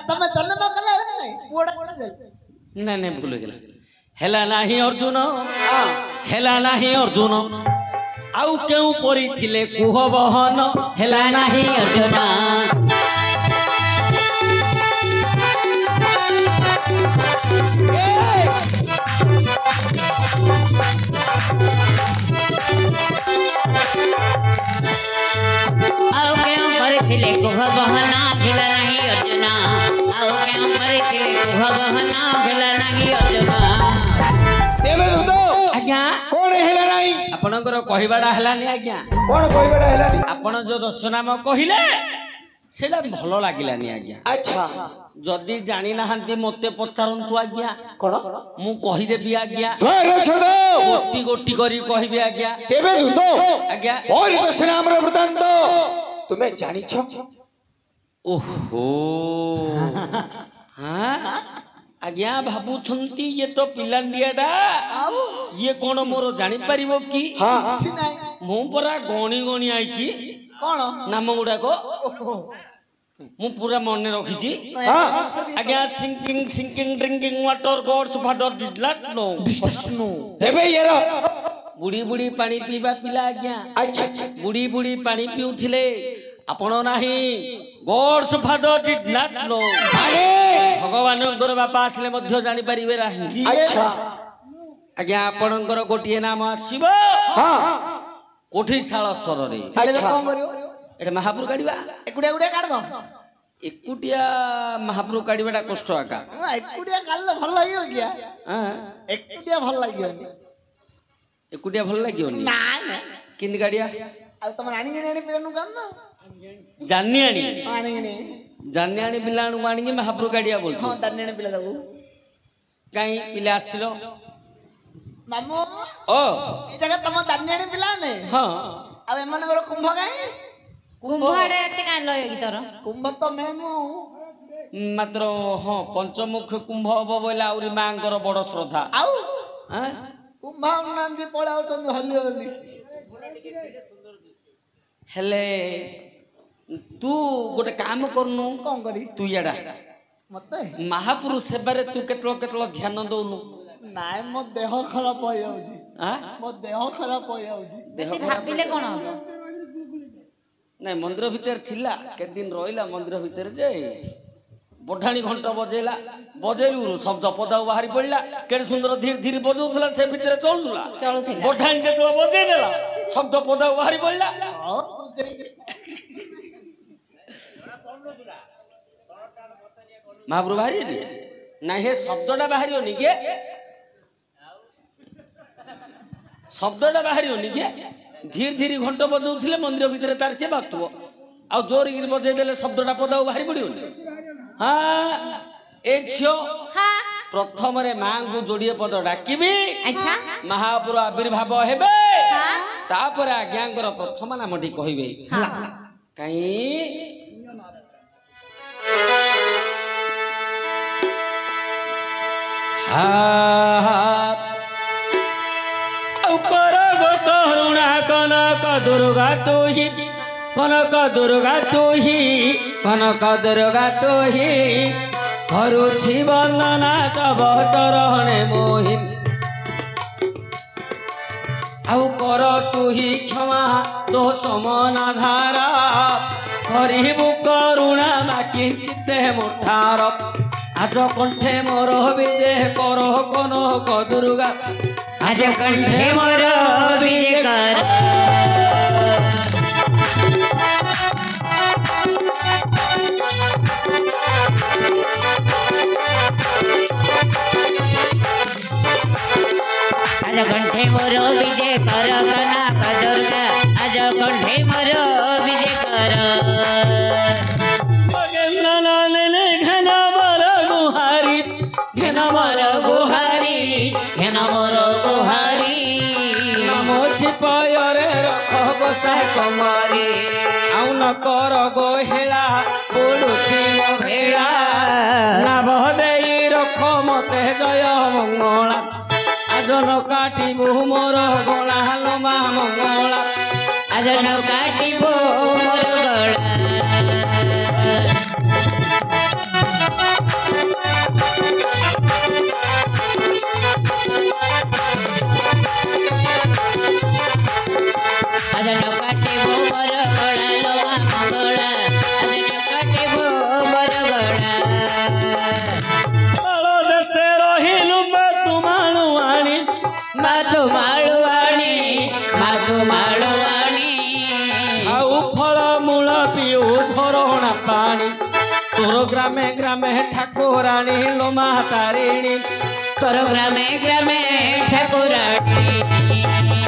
तमे जन्म कला नहीं पुड़ा नहीं नहीं भूल गया हेला नाही अर्जुन हेला नाही अर्जुन आउ केउ परी थिले कुह बहन हेला नाही अर्जुन आउ केउ परी थिले कुह बहन हेला नाही अर्जुन आउ केउ परी थिले कुह बहन हेला नाही अर्जुन तेमे दुदो आज्ञा कोन हेला नाही आपनकर कहिबाडा हेलानी आज्ञा कोन कहिबाडा हेलानी आपण जो दश नाम कहिले सेटा भलो लागिलानी आज्ञा अच्छा जदी जानि नाहंती मते पचारंतु आज्ञा कोन मु कहि देबी आज्ञा रक्षद गोटी गोटी करी कहिबे आज्ञा तेमे दुदो आज्ञा और दश नाम रे वृतांत तुमे जानि छ ओहो हां आज्ञा भाबु छंती ये तो पिलांडियाडा ये कोन मोर जानि परिबो की हां मु परा गणी गणी आइची कौन नाम गुडा को मु पूरा मन रखी आज्ञा sinking drinking water God's father did not know तेबे ये बुढ़ी बुढ़ी पानी पीवा पिला आज्ञा अच्छा बुढ़ी बुढ़ी पानी पिउथिले आपण नाही God's father did not know अरे भगवानଙ୍କର बापा आसले मध्य जानि परिबे राही अच्छा आज्ञा आपणकर गोटिए नाम आसीबो हां कोठी शाला स्तर रे अच्छा कौन करियो एटा महापुर काढिबा एकुडिया गुडिया काढ दो एकुटिया महापुर काढिबाटा कष्ट आका एकुडिया काढले भल लागियो किया हां एकुडिया भल लागियो एकुटिया भल लागियोनी ना किंदी काढिया आ तम रानी गणी पिलनु कान ना जान्नी आनी रानी गणी जान्नी आनी पिलाणु आनी महापुर काढिया बोलछु हां दान्ने पिला दबु काई पिला आसिलो मामू ओ ए जगह तम दान्ने पिला ने हां आ एमन कर कुंभ काई कुंभ आडे एते कान लय की तोर कुंभ तो मेमू मात्र हां पंचमुख कुंभ हबो बोला आउरी मांगर बड़ श्रद्धा आउ हां कुंभ नंदी पळाउ तंदी हल्ली हल्ली हेले तू गोटे काम करनु कौन करी तू याडा मते महापुरुष सेबारे तू केतलो ध्यान दउनु नाय मो देह खराब हो जाउजी हां मो देह खराब हो जाउजी बेसी भाबिले कोन हो नहीं मंदिर भीतर थिला के दिन रहिला मंदिर भीतर जे बढ़ाणी घंटा बजेला बजेलु शब्द पदा बाहरी पड़ला केडे सुंदर धीरे धीरे बजौथला से भीतर चलुला बढ़ाणी के तो बजे देला शब्द पदा बाहरी पड़ला महाप्रभु बाहरी ना हे शब्दटा बाहरियोनी के शब्दटा बाहरियोनी के धीरे धीरे घंट बजाउथिले मंदिर भीतर तार से बातुओ आ जोर गिर बजे देले शब्दटा पदा बाहरी पड़ियोनी हां ए छियो हां प्रथम रे मां को जोड़िए पद डाकिबी अच्छा महापुर आविर्भाव हेबे हां तापर आज्ञांकर प्रथम नामटी कहिबे हां काई करुणा कनक दुर्गा तू ही कनक दुर्गा तू ही कनक दुर्गा तू ही करुछि वंदना तब चरणे मोहि आउ कर तू ही क्षमा तो समना धारा करिबु करुणा मा किंचिते मुठार आज कंठे मोर विजय कर कनक दुर्गा आज कंठे मोर विजय कर आज कंठे मोर विजय कर कनक दुर्गा आज कंठे मोर विजय कर घन मोर गुहारी घन मोर गुहारी नमो छिपयरे रख बसा कमरी आउ न कर गोहेला पड़ुछि भेड़ा लाभ देई रख मते जय मंगला आज न काटिबु मोर गला लो मा मंगला आज न काटिबु मोर गला ମାଧୁ ମାଳୁଆଣୀ ମାଧୁ ମାଳୁଆଣୀ ଆଉ ଫଳ ମୂଳ ପିଉ ଝରଣା ପାଣି ତୋର ଗ୍ରାମେ ଗ୍ରାମେ ଠାକୁରାଣୀ ଲୋ ମା ତାରିଣୀ ତୋର ଗ୍ରାମେ ଗ୍ରାମେ ଠାକୁରାଣୀ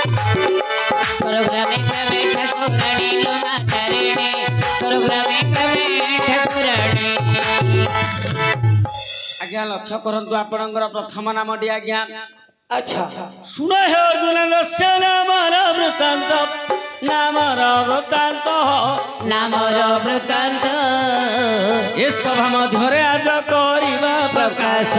ତୋର ଗ୍ରାମେ ଗ୍ରାମେ ଠାକୁରାଣୀ ଲୋ ମା ତାରିଣୀ ତୋର ଗ୍ରାମେ ଗ୍ରାମେ ଠାକୁରାଣୀ ଆଜ୍ଞା ଲକ୍ଷ୍ୟ କରନ୍ତୁ ଆପଣଙ୍କର ପ୍ରଥମ ନାମଟି ଆଜ୍ଞା अच्छा ଶୁଣ ହେ ଅର୍ଜୁନ ଦସ୍ୟ ନାମର ବୃତ୍ତାନ୍ତ ନାମର ବୃତ୍ତାନ୍ତ ନାମର ବୃତ୍ତାନ୍ତ ଏ ସଭା ମଧ୍ୟରେ ଆଜ କରିବା ପ୍ରକାଶ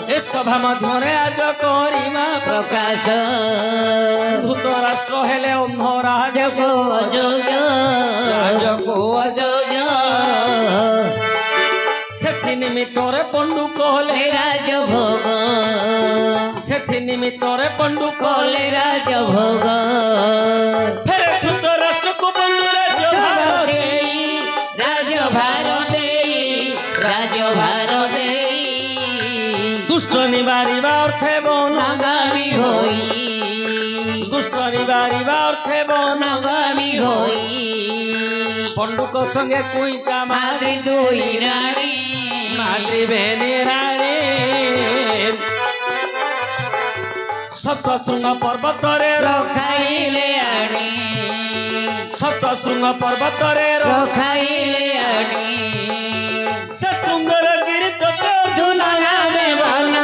ଏ ସଭା ମଧ୍ୟରେ ଆଜ କରିବା ପ୍ରକାଶ ଧୂତ ରାଷ୍ଟ୍ର ହେଲେ ଅନ୍ଧ ରାଜ ରାଜକୁ ଅଯୋଗ୍ୟ ରାଜକୁ ଅଯୋଗ୍ୟ ସେଥି ନିମିତ୍ତରେ ପଣ୍ଡୁ କଲେ କଲେ ରାଜଭୋଗ ସେଥି ନିମିତ୍ତରେ ପଣ୍ଡୁ କଲେ କଲେ ରାଜଭୋଗ ଫେରେ ଧୂତ ରାଷ୍ଟ୍ରକୁ ପଣ୍ଡୁ ରାଜ୍ୟ ଭାର ଦେଇ ରାଜଭାର ଦେଇ ରାଜଭାର ଦେଇ ଦୁଷ୍ଟ ନିବାରିବା ଅର୍ଥେ ବନ ନଗାମୀ ହୋଇ ଦୁଷ୍ଟ ନିବାରିବା ଅର୍ଥେ ବନ ନଗାମୀ ହୋଇ ପଣ୍ଡୁକ ସଙ୍ଗେ କୁଇତା ମାଦ୍ରି ଦୁଇ ରାଣୀ ମାଦ୍ରି ବେନି ରାଣୀ ସପ୍ତଶୃଙ୍ଗ ପର୍ବତରେ ରଖାଇଲେ ଆଣି ସପ୍ତଶୃଙ୍ଗ ପର୍ବତରେ ରଖାଇଲେ ଆଣି ସେ ଶୃଙ୍ଗର ଗିରି ଚତୁର୍ଦ୍ଧୁନା ନାମେ ବନ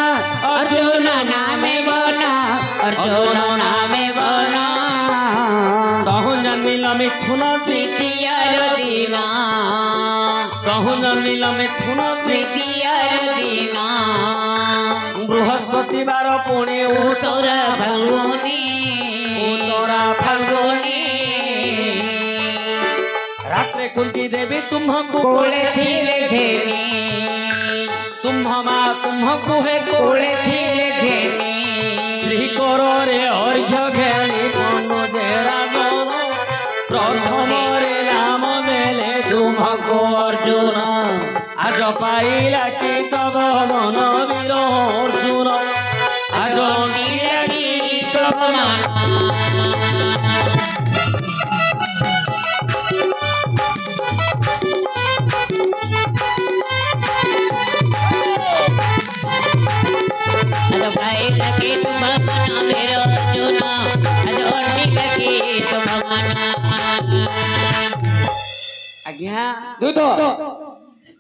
ଅର୍ଜୁନ ନାମେ ବନ ଅର୍ଜୁନ ନାମେ ବନ ତହୁଁ ଜନ୍ମିଲ ମିଥୁନ ଦ୍ୱିତୀୟର ଦିନ ତହୁଁ ଜନ୍ମିଲ ମିଥୁନ ଦ୍ୱିତୀୟର ଦିନ ବୃହସ୍ପତିବାର ପୁଣି ଉତ୍ତର ଫାଲ୍ଗୁନି ଉତ୍ତରା ଫାଲ୍ଗୁନି ରାତ୍ରେ କୁନ୍ତି ଦେବୀ ତୁମ୍ଭକୁ କୋଳେ ଥିଲେ ଘେନି ତୁମ୍ଭ ମା ତୁମ୍ଭକୁ ହେ କୋଳେ କୋଳେ ଥିଲେ ଘେନି ଶ୍ରୀ କରରେ ଅର୍ଘ୍ୟ ଘେଣି ପଣ୍ଡୁ ଯେ ରାଜନ ପ୍ରଥମରେ ନାମ ଦେଲେ ତୁମ୍ଭକୁ ଅର୍ଜୁନ ଆଜ ପାଇଲା କି ତବ ମନ ବୀର ଅର୍ଜୁନ ଆଜ ଆଜ୍ଞା दूध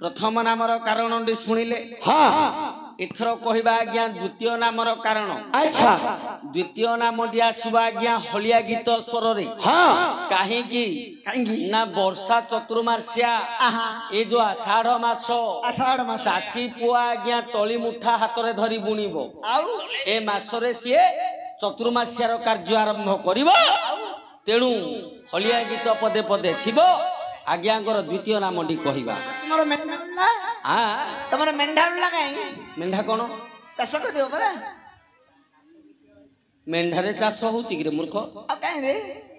ପ୍ରଥମ ନାମର କାରଣଟି ଶୁଣିଲେ हाँ ଏଥର କହିବା ଆଜ୍ଞା ଦ୍ୱିତୀୟ ନାମର କାରଣ अच्छा ଦ୍ୱିତୀୟ ନାମଟି ଆସିବା ଆଜ୍ଞା ହଳିଆ ଗୀତ ସ୍ୱରରେ हाँ କାହିଁକି ନା ବର୍ଷା ଚତୁର୍ମାସ୍ୟା ଏ ଯୋଉ ଆଷାଢ ମାସ ଆଷାଢ ମାସ ଚାଷୀ ପୁଅ ଆଜ୍ଞା ତଳି ମୁଠା ହାତରେ ଧରି ବୁଣିବ ଆଉ ଏ ମାସରେ ସିଏ ଚତୁର୍ମାସ୍ୟାର କାର୍ଯ୍ୟ ଆରମ୍ଭ କରିବ ତେଣୁ ହଳିଆ ଗୀତ ପଦେ ପଦେ ଥିବ ଆଜ୍ଞାଙ୍କର ଦ୍ୱିତୀୟ ନାମଟି କହିବା ତମର ମେଣ୍ଢା ଉଡିଲା ତମର ମେଣ୍ଢା ଉଡିଲା କାହିଁ ମେଣ୍ଢା କଣ ଚାଷ କରିବ ପରା ମେଣ୍ଢାରେ ଚାଷ ହଉଛି କିରେ ମୂର୍ଖ ଆଉ କାହିଁ ରେ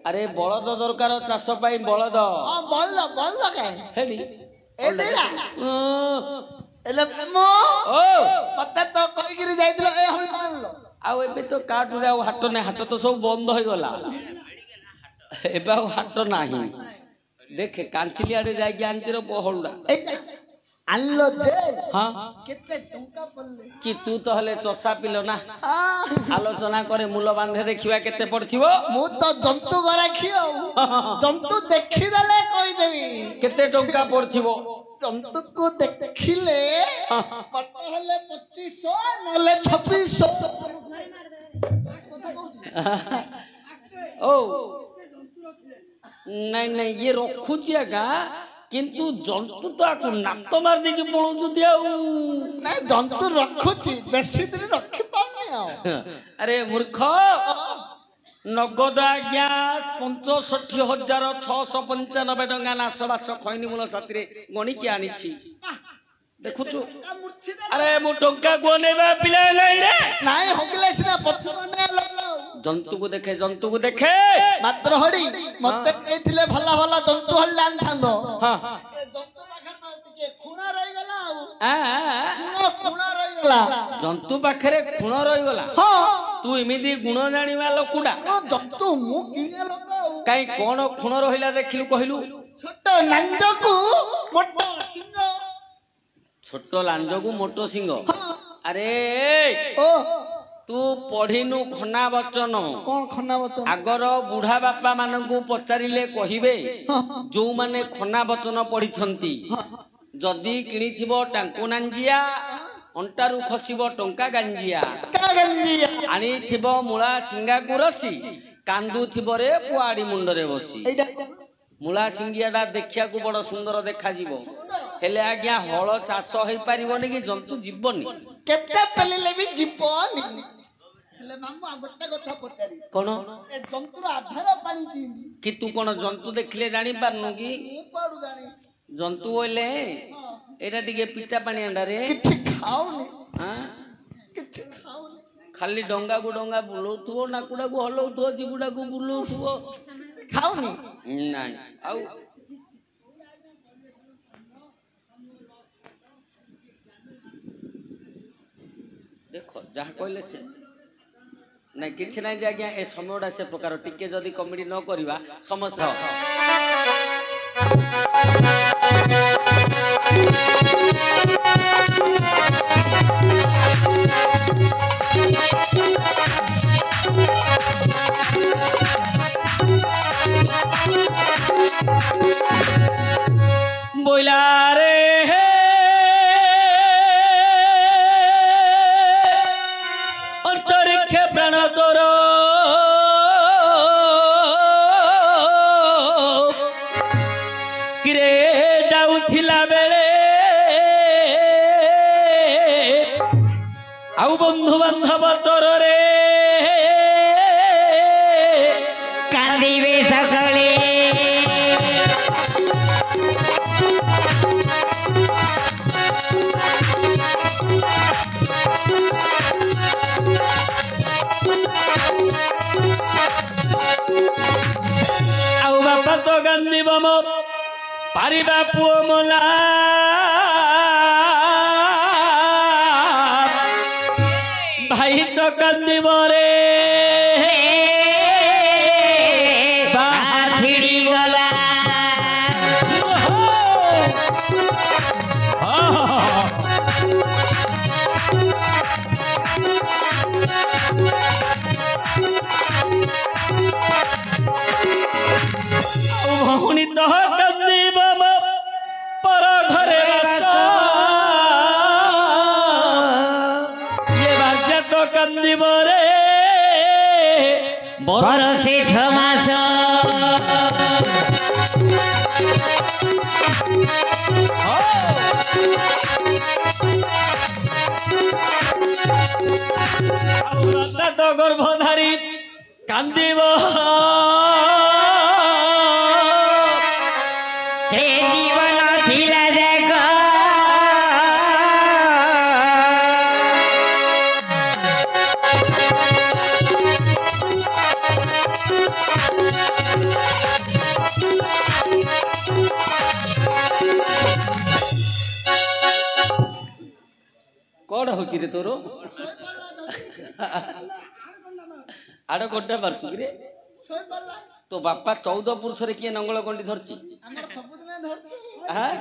ଆରେ ବଳଦ ଦରକାର ଚାଷ ପାଇଁ ବଳଦ ହଁ ବଲଦ ବଲଦ କାହିଁ ହେଡି ଏ ଦେଲା ଏଲେ ମୋ ଓ ମତେ ତ କହିକିରି ଯାଇଥିଲ ଏ ହଳ ଆଣିଲ ଆଉ ଏବେ ତ କାଟୁରେ ଆଉ ହାଟ ନାହିଁ ହାଟ ତ ସବୁ ବନ୍ଦ ହେଇଗଲା ଏବେ ଆଉ ହାଟ ନାହିଁ ଦେଖେ କାଞ୍ଚିଲି ଆଡେ ଯାଇକି ଆଣିଛିର ହଳୁଡ଼ା ଆଣିଲ ଯେ ହଁ କେତେ ଟଙ୍କା ପଡିଲେ କି ତୁ ତ ହେଲେ ଚଷା ପିଲ ନା ଆଃ, ଆଲୋଚନା করে মূল বান্ধে ଦେଖିବା କେତେ ପଡିଥିବ ମୁଁ ତ ଜନ୍ତୁ ଗରାଖି ଆଉ ଜନ୍ତୁ ଦେଖିଦେଲେ କହିଦେବି କେତେ ଟଙ୍କା ପଡିଥିବ ଜନ୍ତୁକୁ ଦେଖିଲେ ମତେ ହେଲେ 2500 ନହେଲେ 2600 ଓ ନାଇଁ ନାଇଁ ଇଏ ରଖୁଛି ଆଜ୍ଞା କିନ୍ତୁ ଜନ୍ତୁ ତ ଆକୁ ନାତ ମାରି ଦେଇକି ପଳଉଛନ୍ତି ଆଉ ନାଇଁ ଜନ୍ତୁ ରଖୁଛି ବେଶୀ ଦିନ ରଖିପାରୁନି ଆଉ ଆରେ ମୂର୍ଖ ନଗଦ ଆଜ୍ଞା 65,695 ଟଙ୍କା ନାଶବାସ ଖଇନି ମୂଳ ସାଥିରେ ଗଣିକି ଆଣିଛି ଦେଖୁଛୁ ଆରେ ମୁଁ ଟଙ୍କା କୁ ଅନେଇବା ପିଲା ନାହିଁ ରେ ନାଇଁ ହଗିଲେ ସିନା ପଛରେ जंतु को देखे मात्र हड़ी मते कहथिले भला भला जंतु हल्ला आनथांदो हां ए जंतु पाखर तो टिके खुणा रही गला खुणा रही गला जंतु पाखरे खुण रही गला हां तू इमिदी गुण जानिवा लोकुडा जंतु मु किने लगाऊ काई कोन खुण रहिला देखिलु कहिलु छोट नांजकू मोटो सिंह छोटो लांजगु मोटो सिंह अरे ओ तू पढ़िनु खना वचन कौन खना वचन आगर बुढ़ा बापा मानकु पचारिले कहिबे जो माने खना वचन पढ़िछंती जदी किनिथिबो टांकु नांजिया अंटारु खसिबो टंका गांजिया का गंजिया आनिथिबो मुळा सिंगा गुरसी कांदुथिबो रे पुआडी मुंडरे बसी एडा मुळा सिंगियाडा देखिया को बड़ सुंदर देखा जीवो हेले आज्ञा हळ चाष होई पारिबोनी कि जंतु जीवनी केते पेलेले भी जीवनी हेले मामू आ गोटे कथा पचारी कोन ए जंतुर आधार पानी दिंदी कि तू कोन जंतु देखले जानि पारनु कि पाडू जानी जंतु होइले एटा टिके पिता पानी अंडा रे किछि खाऊनी हां किछि खाऊनी खाली डंगा को डंगा बुलौथुओ नाकुडा को हलौथुओ जीबुडा को बुलौथुओ खाऊनी नाही आउ देखो जहाँ कहले से नहीं किसी ना आज्ञा ए समयटा से प्रकार टिके जदि कमेडी न करिवा समस्त बोला रे अंतरिक्ष प्राण तोर किरे जाउथिला बेले आउ बंधु बांधव तोर रे कांदिबे सकले आउ बापा तो गांधी बम पारिबा पुओ मोला भाई तो कांदी बरे बाहर छिड़ी गला भौणी तो कांदी बम पर घरे बस ये बाजा तो कांदी बरे बरसे 6 मास तो गर्भधारी कांदिब से जीवन थिला जाग कौन हो रे तोर आड़ गोटे पार्चु कि रे सोई पल्ला तो बापा 14 पुरुष रे किए नंगल गंडी धरची हमर सबुदिन धरती हां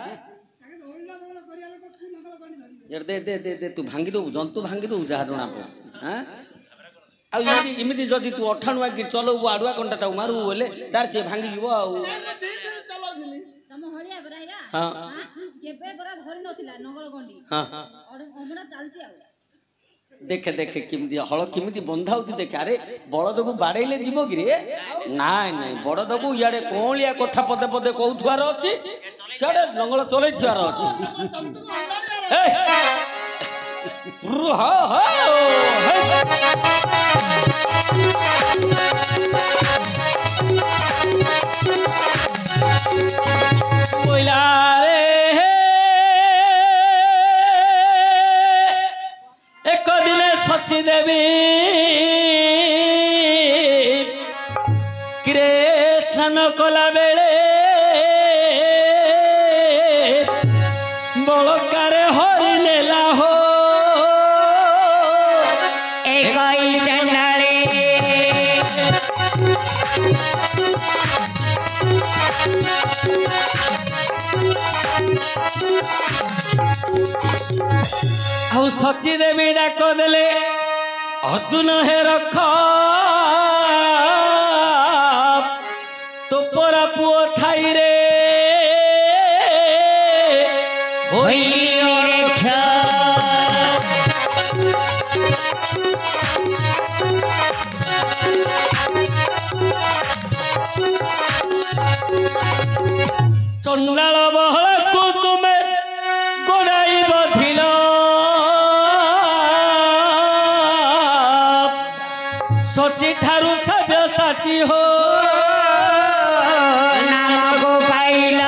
यार दे दे दे दे तू भांगी दो जंतु भांगी दो जहा जणा पो हां आ इमिति इमिति जदी तू अठाणुआ कि चलऊ आडुआ कंटा ता मारू बोले तार से भांगी जीवो आ चलो झिली तम हरिया बराइगा हां केबे बरा धरि नथिला नंगल गंडी हां हमना चालची आ देखे देखे किमिति हळ किमिति बंधा होती देखे अरे बळद को बाडैले जीवो कि रे नाय नाय बळद को याडे कोलिया कथा पदे पदे कहउथुआर अछि साडे नंगल चलै थियार अछि ए रु हा हा हे बोला रे एक दिने सची देवी ଆଉ ସଚିରେ ବି ଡାକ ଦେଲେ ଅର୍ଜୁନ ହେ ରଖ ତୋପରା ପୁଅ ଥାଇରେ ହୋଇଲି ନିରେକ୍ଷ ଚଣ୍ଡାଳ ବହଳକୁ ତୁମେ ଗୋଡ଼ାଇ ବଧିଲ ସଚି ଠାରୁ ସବ୍ୟ ସାଚି ହୋ ନାମକୁ ପାଇଲ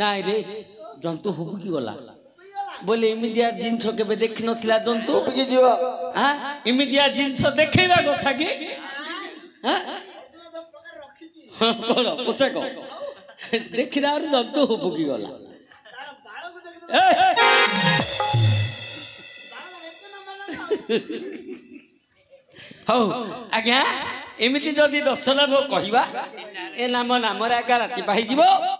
ନାଇଁ ରେ ଜନ୍ତୁ ହୁବୁକି ଗଲା ବୋଲେ ଏମିତିଆ ଜିନିଷ କେବେ ଦେଖି ନଥିଲା ଜନ୍ତୁ ଉବିକି ଯିବ ଏମିତିଆ ଜିନିଷ ଦେଖେଇବା କଥା କି କଣ ପୋଷାକ ଦେଖିଲା ଆହୁରି ଜନ୍ତୁ ହୁବୁକି ଗଲା ହଉ ଆଜ୍ଞା ଏମିତି ଯଦି 10 ଲାଭ କହିବା ଏ ନାମରେ ଆଜ୍ଞା ରାତି ପାଇଯିବ।